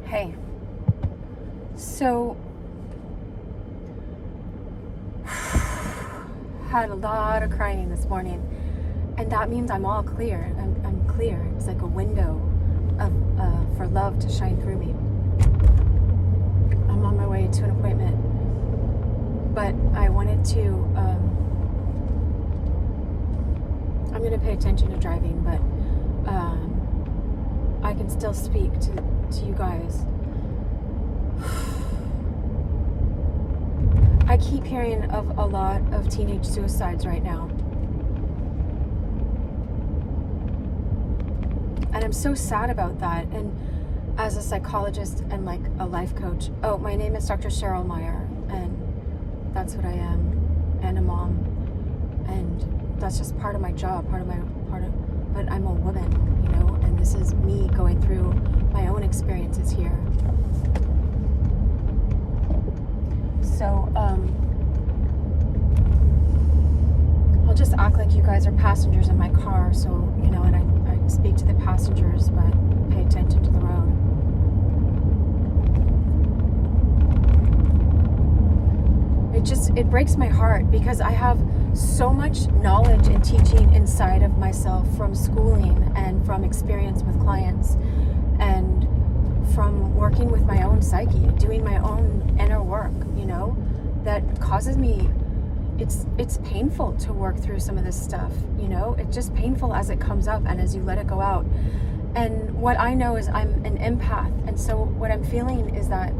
Hey, so had a lot of crying this morning, and that means I'm all clear. I'm clear. It's like a window of for love to shine through me. I'm on my way to an appointment, but I wanted to. I'm going to pay attention to driving, but I can still speak to you guys. I keep hearing of a lot of teenage suicides right now. And I'm so sad about that. And as a psychologist and like a life coach, my name is Dr. Cheryl Meyer, and that's what I am, and a mom. And that's just part of my job, but I'm a woman, and this is me going through my own experiences here. So, I'll just act like you guys are passengers in my car, so, and I speak to the passengers, but pay attention to the road. It breaks my heart because I have so much knowledge and teaching inside of myself from schooling and from experience with clients and from working with my own psyche, doing my own inner work, that causes me, it's painful to work through some of this stuff, it's just painful as it comes up and as you let it go out. And what I know is I'm an empath, and so what I'm feeling is that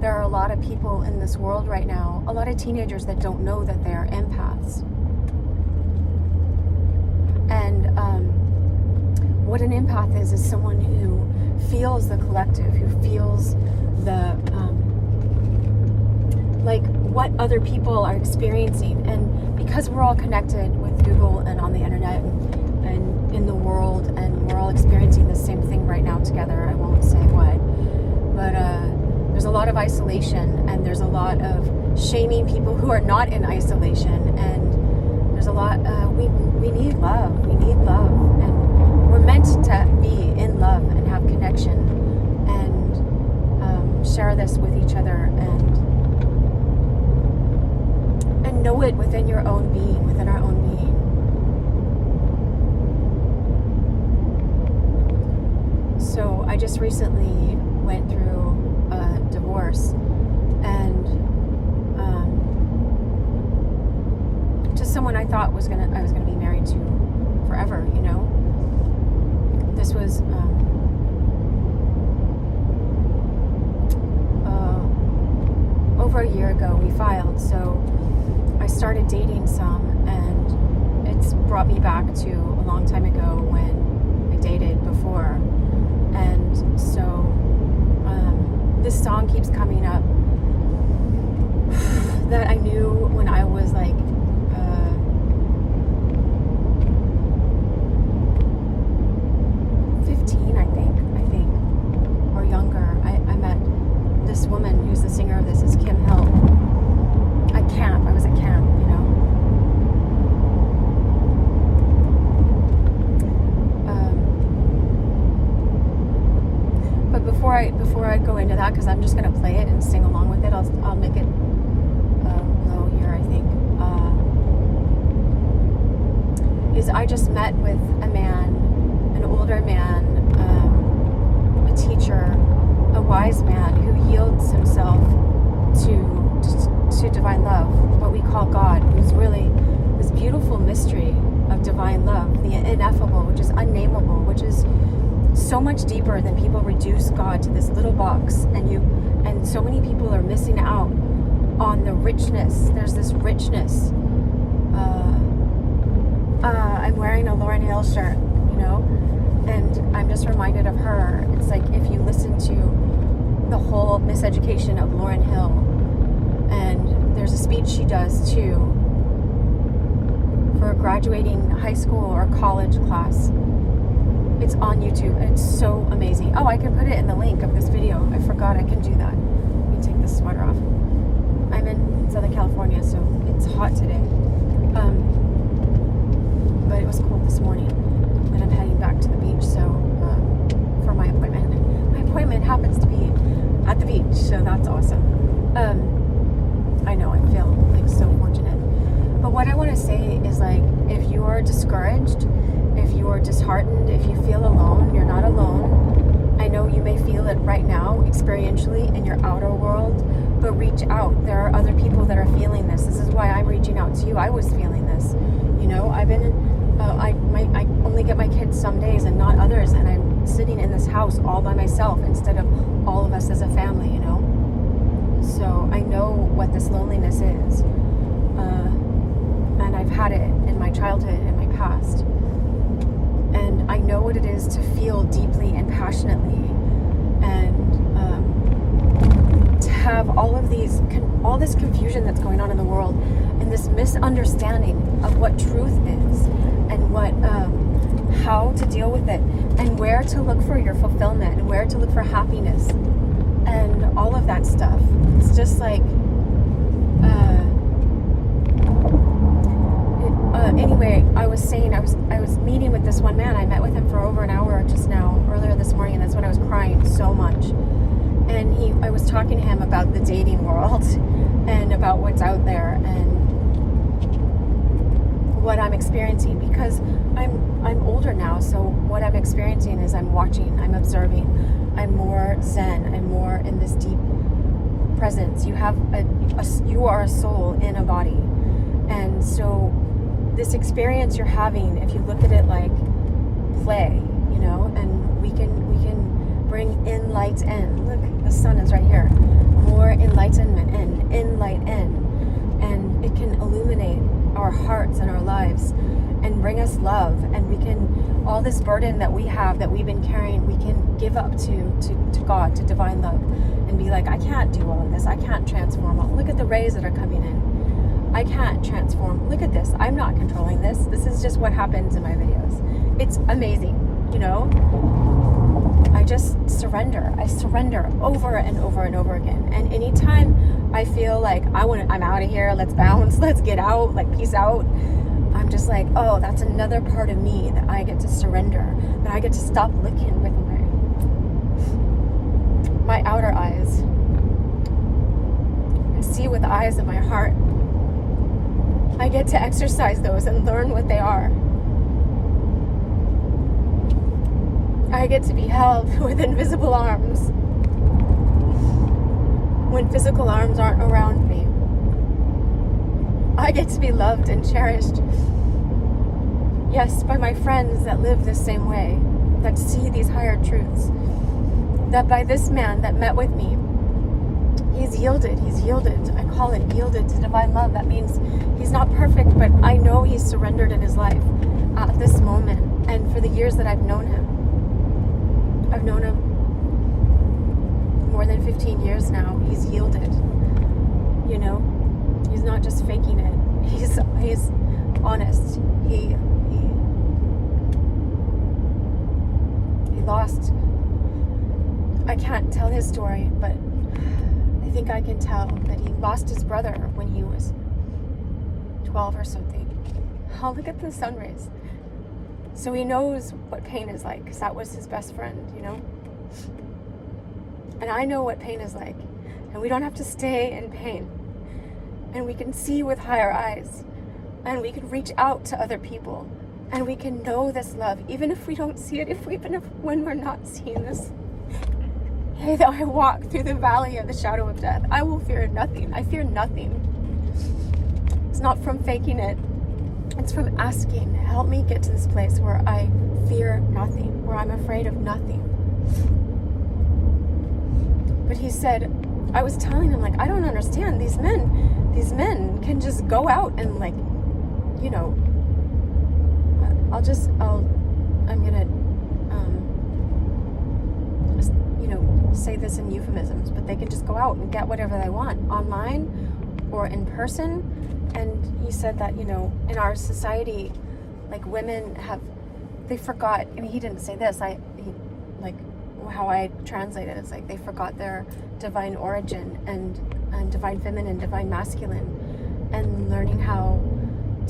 there are a lot of people in this world right now, a lot of teenagers that don't know that they're empaths. And what an empath is someone who feels the collective, who feels the, like what other people are experiencing. And because we're all connected with Google and on the internet and in the world, and we're all experiencing the same thing right now together, I won't say what, but there's a lot of isolation, and there's a lot of shaming people who are not in isolation, and there's a lot, we need love, and we're meant to be in love and have connection and share this with each other and know it within your own being, within our own being. So I just recently went through a divorce, and to someone I thought I was gonna be married to forever, This was over a year ago we filed, so I started dating some, and it's brought me back to a long time ago when I dated before. And so this song keeps coming up that I knew when I was like 15, I think, or younger. I met this woman who's the singer of this, is Kim Hill. At camp, I was at camp, But before I go into that, because I'm just going to play it and sing along with it, I'll make it low here, I think. Is I just met with a man, an older man, a teacher, a wise man who yields himself to divine love, what we call God, who's really this beautiful mystery of divine love, the ineffable, which is unnameable, which is so much deeper than people reduce God to this little box. And so many people are missing out on the richness. There's this richness. I'm wearing a Lauryn Hill shirt, and I'm just reminded of her. It's like if you listen to the whole miseducation of Lauryn Hill, and there's a speech she does too for a graduating high school or college class. It's on YouTube, and it's so amazing. Oh, I can put it in the link of this video. I forgot I can do that. Let me take this sweater off. I'm in Southern California, so it's hot today. But it was cold this morning, and I'm heading back to the beach, so for my appointment. My appointment happens to be at the beach, so that's awesome. I know, I feel like so fortunate. But what I want to say is, like, if you are discouraged, if you are disheartened, if you feel alone, you're not alone. I know you may feel it right now, experientially, in your outer world, but reach out. There are other people that are feeling this. This is why I'm reaching out to you. I was feeling this. You know, I've been, I only get my kids some days and not others, and I'm sitting in this house all by myself instead of all of us as a family, you know? So I know what this loneliness is. And I've had it in my childhood, in my past. And I know what it is to feel deeply and passionately, and to have all this confusion that's going on in the world, and this misunderstanding of what truth is, and what how to deal with it, and where to look for your fulfillment, and where to look for happiness, and all of that stuff. It's just like anyway, I was saying, I was meeting with this one man. I met with him for over an hour just now, earlier this morning, and that's when I was crying so much. And I was talking to him about the dating world and about what's out there and what I'm experiencing, because I'm older now, so what I'm experiencing is I'm watching, I'm observing, I'm more zen, I'm more in this deep presence. You are a soul in a body, and so this experience you're having, if you look at it like play, you know, and we can bring in light in. Look, the sun is right here. More enlightenment in light in, and it can illuminate our hearts and our lives and bring us love, and we can, all this burden that we have, that we've been carrying, we can give up to God, to divine love, and be like, I can't do all of this, I can't transform all. Look at the rays that are coming in. I can't transform. Look at this. I'm not controlling this. This is just what happens in my videos. It's amazing, you know? I just surrender. I surrender over and over and over again. And anytime I feel like I'm out of here, let's bounce, let's get out, like peace out, I'm just like, oh, that's another part of me that I get to surrender, that I get to stop looking with my outer eyes and see with the eyes of my heart. I get to exercise those and learn what they are. I get to be held with invisible arms when physical arms aren't around me. I get to be loved and cherished. Yes, by my friends that live the same way, that see these higher truths. That by this man that met with me, he's yielded. I call it yielded to divine love. That means he's not perfect, but I know he's surrendered in his life at this moment. And for the years that I've known him more than 15 years now, he's yielded. You know, he's not just faking it. He's honest. He lost. I can't tell his story, but I think I can tell that he lost his brother when he was 12 or something. Oh, look at the sun rays. So he knows what pain is like, because that was his best friend, you know? And I know what pain is like. And we don't have to stay in pain. And we can see with higher eyes. And we can reach out to other people. And we can know this love, even if we don't see it, when we're not seeing this. Hey, though I walk through the valley of the shadow of death, I will fear nothing. I fear nothing. It's not from faking it. It's from asking, help me get to this place where I fear nothing, where I'm afraid of nothing. But he said, I was telling him, like, I don't understand. These men can just go out and, like, you know, I'm gonna, you know, say this in euphemisms, but they can just go out and get whatever they want online or in person. And he said that, you know, in our society, like, women they forgot, I mean, he didn't say this, how I translate it, it's like they forgot their divine origin and divine feminine, divine masculine, and learning how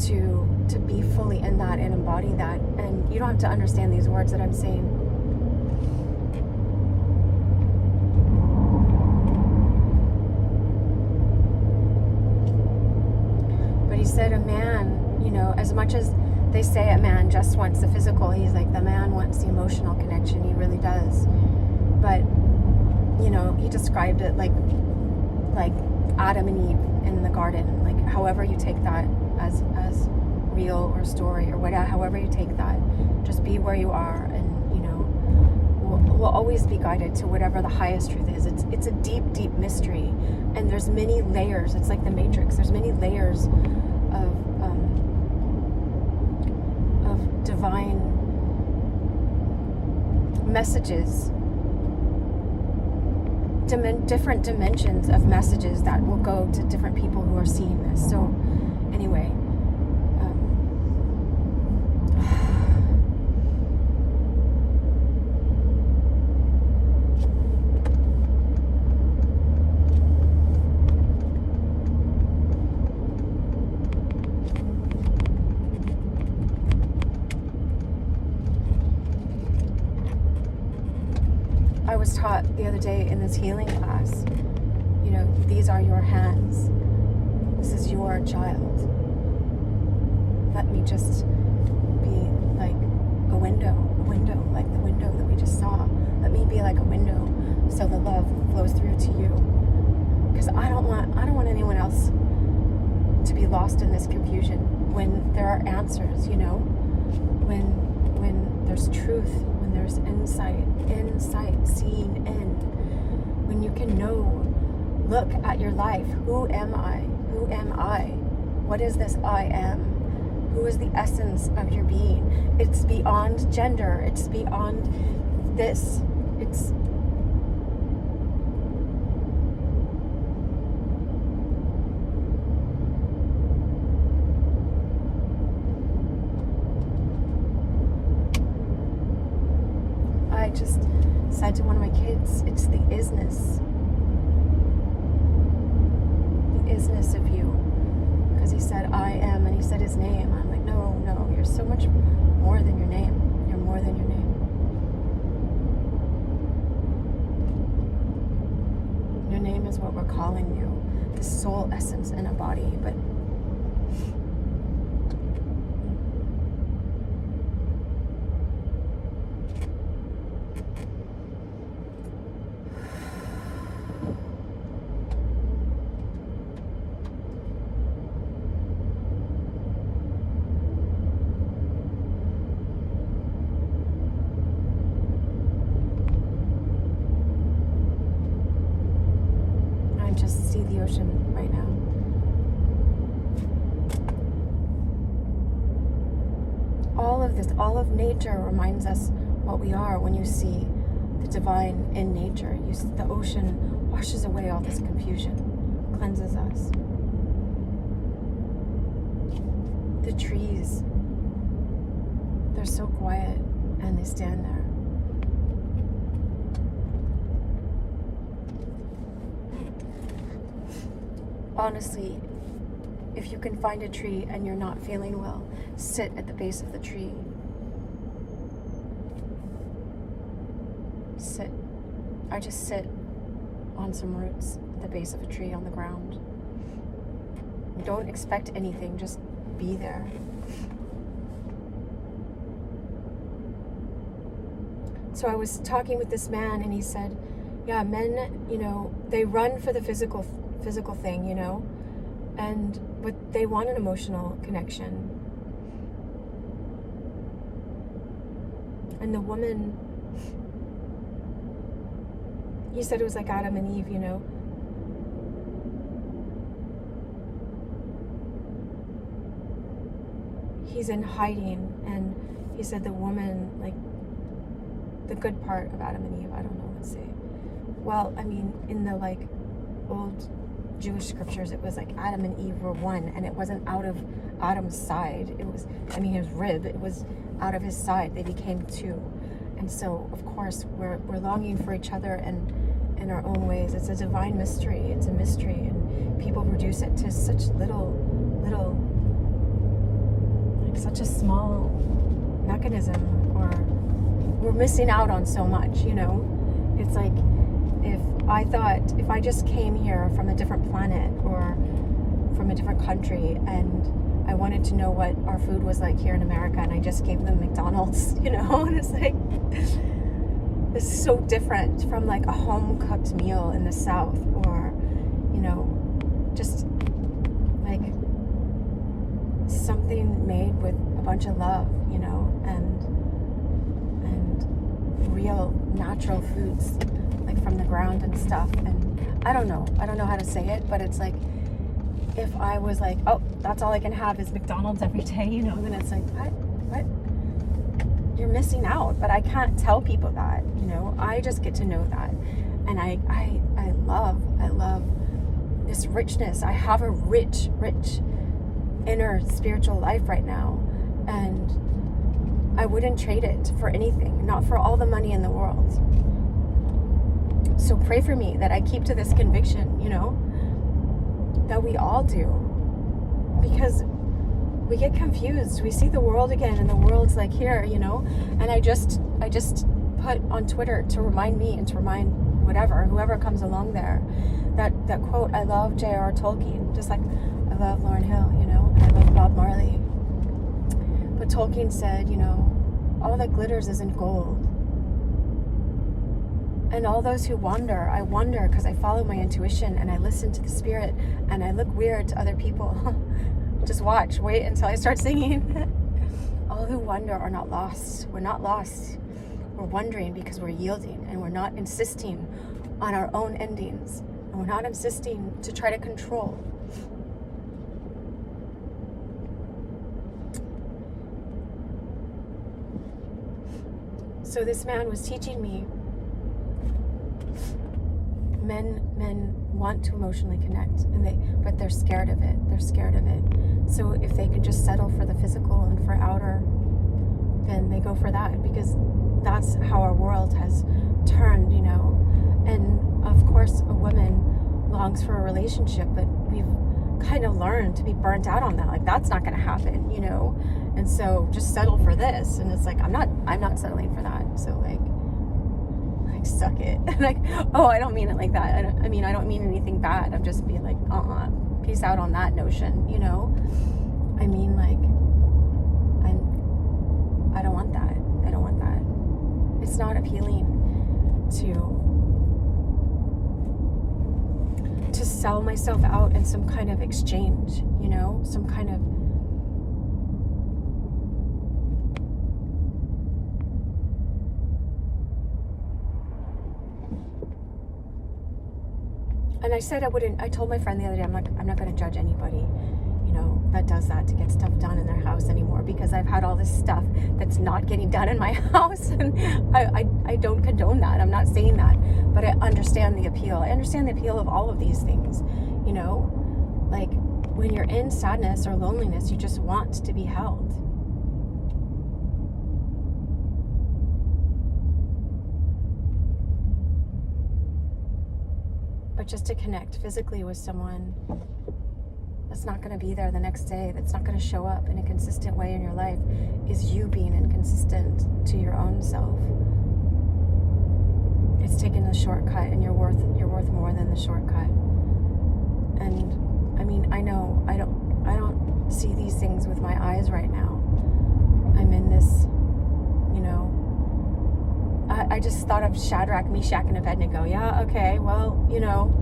to be fully in that and embody that. And you don't have to understand these words that I'm saying. said a man, you know, as much as they say a man just wants the physical, he's like, the man wants the emotional connection. He really does. But, you know, he described it like Adam and Eve in the garden. Like, however you take that as real or story or whatever, however you take that, just be where you are, and, you know, we'll always be guided to whatever the highest truth is. It's a deep, deep mystery, and there's many layers. It's like the Matrix. There's many layers of divine messages, different dimensions of messages that will go to different people who are seeing this. So anyway, I was taught the other day in this healing class, you know, these are your hands. This is your child. Let me just be like a window, like the window that we just saw. Let me be like a window so the love flows through to you. Because I don't want anyone else to be lost in this confusion when there are answers, you know, when there's truth, when there's insight, seeing in, when you can know, look at your life. Who am I? What is this I am? Who is the essence of your being? It's beyond gender. It's beyond this. It's I just said to one of my kids, it's the isness of you. Because he said, I am, and he said his name. I'm like, no, you're so much more than your name. You're more than your name. Your name is what we're calling you, the soul essence in a body. But just see the ocean right now. All of nature reminds us what we are. When you see the divine in nature, the ocean washes away all this confusion, cleanses us. The trees, they're so quiet, and they stand there. Honestly, if you can find a tree and you're not feeling well, sit at the base of the tree. Sit. I just sit on some roots at the base of a tree on the ground. Don't expect anything, just be there. So I was talking with this man, and he said, yeah, men, you know, they run for the physical thing, you know, but they want an emotional connection. And the woman, he said it was like Adam and Eve, you know. He's in hiding, and he said the woman, like, the good part of Adam and Eve, I don't know, let's say. Well, I mean, in the, like, old Jewish scriptures, it was like Adam and Eve were one, and it wasn't out of Adam's side. It was, I mean, his rib, it was out of his side. They became two. And so, of course, we're longing for each other, and in our own ways. It's a divine mystery. It's a mystery, and people reduce it to such little, like such a small mechanism, or we're missing out on so much, you know? It's like, if I just came here from a different planet or from a different country, and I wanted to know what our food was like here in America, and I just gave them McDonald's, you know, and it's like, this is so different from like a home-cooked meal in the South, or, you know, just like something made with a bunch of love, you know, and real natural foods, like from the ground and stuff. And I don't know how to say it, but it's like, if I was like, oh, that's all I can have is McDonald's every day, you know, then it's like, what? You're missing out. But I can't tell people that, you know. I just get to know that. And I love this richness. I have a rich inner spiritual life right now. And I wouldn't trade it for anything, not for all the money in the world. So pray for me that I keep to this conviction, you know, that we all do, because we get confused. We see the world again, and the world's like here, you know. And I just put on Twitter to remind me and to remind whoever comes along there, that quote, I love J.R.R. Tolkien, just like I love Lauryn Hill, you know, and I love Bob Marley. But Tolkien said, you know, all that glitters isn't gold. And all those who wander, I wonder because I follow my intuition and I listen to the spirit, and I look weird to other people. Just wait until I start singing. All who wander are not lost. We're not lost. We're wondering because we're yielding, and we're not insisting on our own endings. And we're not insisting to try to control. So this man was teaching me, men want to emotionally connect, but they're scared of it. So if they can just settle for the physical and for outer, then they go for that, because that's how our world has turned, you know. And of course a woman longs for a relationship, but we've kind of learned to be burnt out on that. Like, that's not going to happen, you know. And so just settle for this, and it's like, I'm not settling for that. So like suck it. Like, oh, I don't mean it like that. I don't mean anything bad. I'm just being like, peace out on that notion, you know. I mean, like, I don't want that. It's not appealing to sell myself out in some kind of exchange, you know, some kind of And I told my friend the other day, I'm not going to judge anybody, you know, that does that to get stuff done in their house anymore, because I've had all this stuff that's not getting done in my house, and I don't condone that. I'm not saying that, but I understand the appeal. I understand the appeal of all of these things, you know, like when you're in sadness or loneliness, you just want to be held. But just to connect physically with someone that's not going to be there the next day, that's not going to show up in a consistent way in your life, is you being inconsistent to your own self. It's taking the shortcut, and you're worth more than the shortcut. And I mean, I know I don't see these things with my eyes right now. I'm in this, you know, I just thought of Shadrach, Meshach, and Abednego. Yeah, okay, well, you know,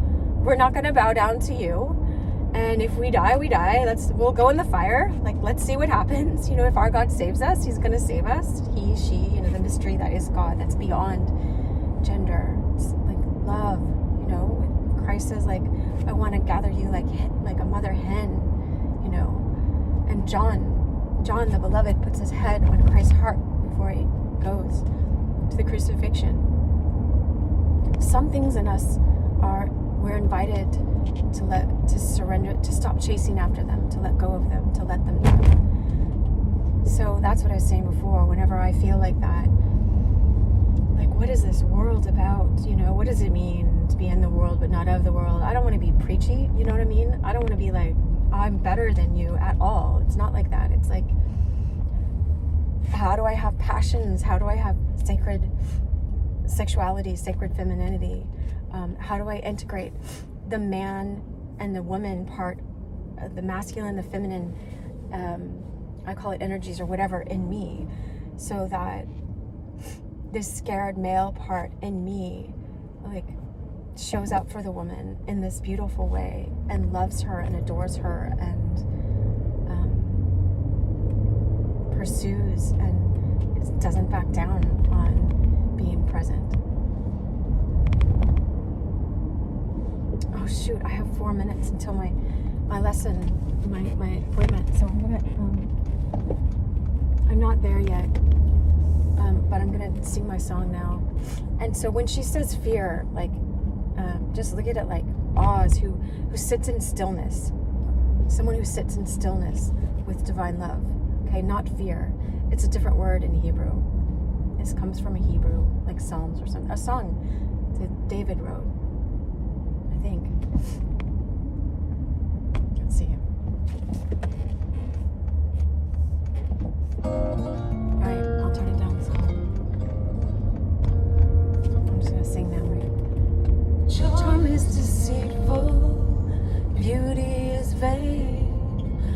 we're not going to bow down to you. And if we die, we die. We'll go in the fire. Like, let's see what happens. You know, if our God saves us, he's going to save us. He, she, you know, the mystery that is God, that's beyond gender. It's like love, you know. Christ says, like, I want to gather you like a mother hen, you know. And John, the beloved, puts his head on Christ's heart before he goes to the crucifixion. Some things in us we're invited to surrender, to stop chasing after them, to let go of them, to let them go. So that's what I was saying before. Whenever I feel like that, like, what is this world about? You know, what does it mean to be in the world but not of the world? I don't want to be preachy, you know what I mean? I don't want to be like, I'm better than you at all. It's not like that. It's like, how do I have passions? How do I have sacred sexuality, sacred femininity? How do I integrate the man and the woman part, the masculine, the feminine, I call it energies or whatever, in me, so that this scared male part in me, like, shows up for the woman in this beautiful way and loves her and adores her and pursues and doesn't back down on being present. Oh shoot, I have 4 minutes until my lesson, my appointment, so I'm not there yet, but I'm gonna sing my song now. And so when she says fear, like, just look at it like Oz, who sits in stillness, someone who sits in stillness with divine love. Okay, not fear. It's a different word in Hebrew. This comes from a Hebrew, like Psalms or something, a song that David wrote, I think. Let's see. All right, I'll turn it down. So I'm just gonna sing now, right? Charm is deceitful, beauty is vain,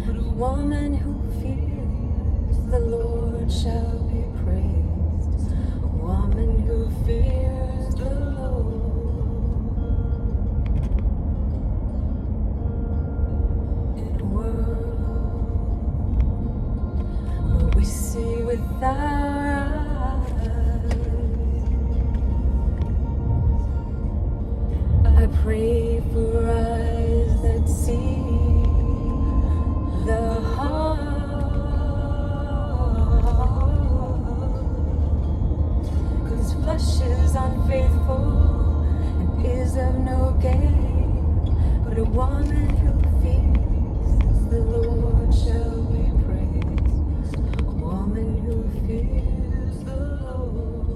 but a woman who fears the Lord shall be praised. A woman who fears the Lord. In a world where we see with our eyes, I pray for eyes that see the heart. Flesh is unfaithful and is of no gain, but a woman who fears the Lord shall be praised. A woman who fears the Lord.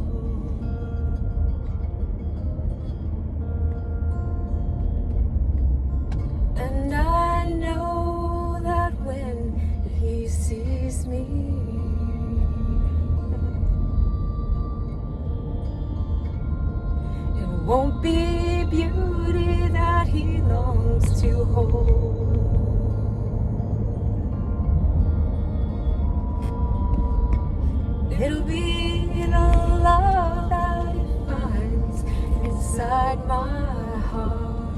And I know that when He sees me, won't be beauty that He longs to hold. It'll be the love that He finds inside my heart.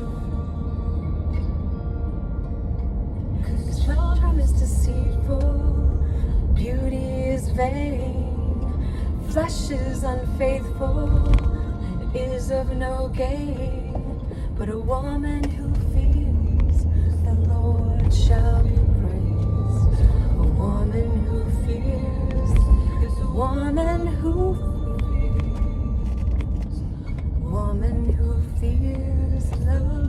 'Cause charm is deceitful, beauty is vain, flesh is unfaithful, is of no gain, but a woman who fears the Lord shall be praised. A woman who fears is a woman who fears, a woman who fears the Lord.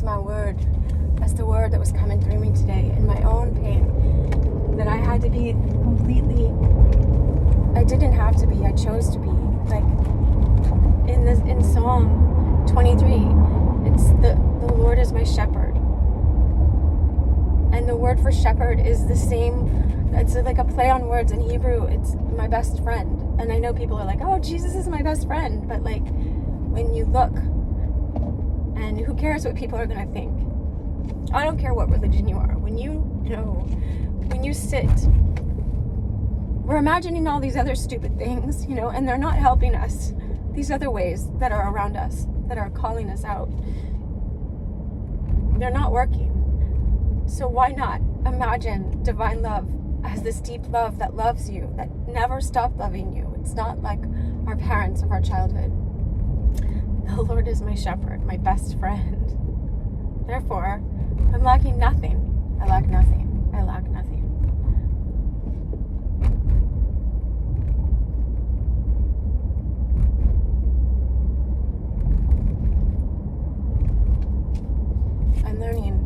My word, that's the word that was coming through me today in my own pain, that I had to be completely, I didn't have to be, I chose to be. Like in Psalm 23, it's the Lord is my shepherd, and the word for shepherd is the same. It's like a play on words in Hebrew. It's my best friend. And I know people are like, oh, Jesus is my best friend, but like when you look, and who cares what people are going to think? I don't care what religion you are. When you sit, we're imagining all these other stupid things, and they're not helping us. These other ways that are around us, that are calling us out, they're not working. So why not imagine divine love as this deep love that loves you, that never stopped loving you? It's not like our parents of our childhood. The Lord is my shepherd, my best friend. Therefore, I'm lacking nothing. I lack nothing. I lack nothing. I'm learning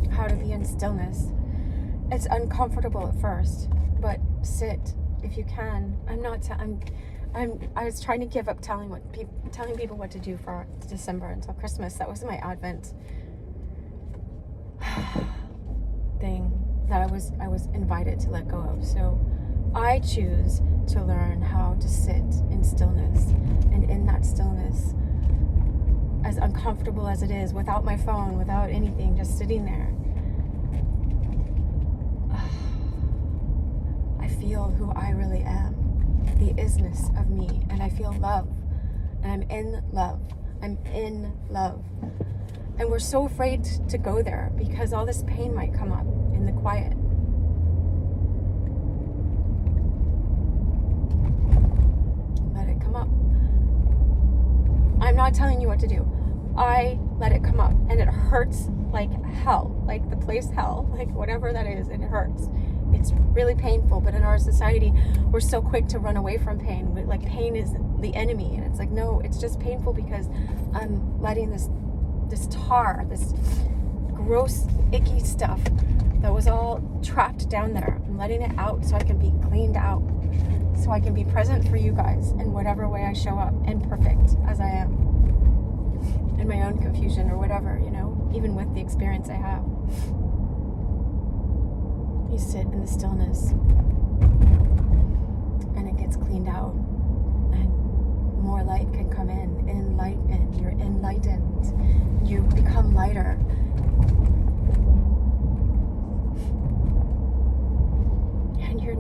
how to be in stillness. It's uncomfortable at first, but sit if you can. I was trying to give up telling people what to do for December until Christmas. That was my Advent thing. that I was invited to let go of. So I choose to learn how to sit in stillness, and in that stillness, as uncomfortable as it is, without my phone, without anything, just sitting there, I feel who I really am, the isness of me, and I feel love, and I'm in love. I'm in love. And we're so afraid to go there because all this pain might come up in the quiet. Let it come up. I'm not telling you what to do. I let it come up, and it hurts like hell, like the place hell, like whatever that is, it hurts. It's really painful, but in our society, we're so quick to run away from pain. Like pain is the enemy, and it's like, no, it's just painful because I'm letting this tar, this gross, icky stuff that was all trapped down there, I'm letting it out so I can be cleaned out, so I can be present for you guys in whatever way I show up, imperfect as I am, in my own confusion or whatever, you know, even with the experience I have. You sit in the stillness and it gets cleaned out, and more light can come in, enlighten. You're enlightened. You become lighter. And you're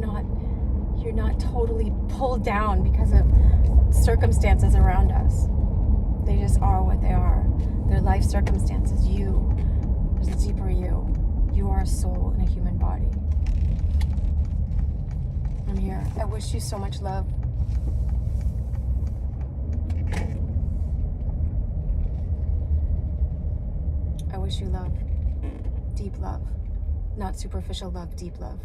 not totally pulled down because of circumstances around us. They just are what they are. They're life circumstances. There's a deeper you. You are a soul in a human body. I'm here. I wish you so much love. I wish you love. Deep love. Not superficial love, deep love.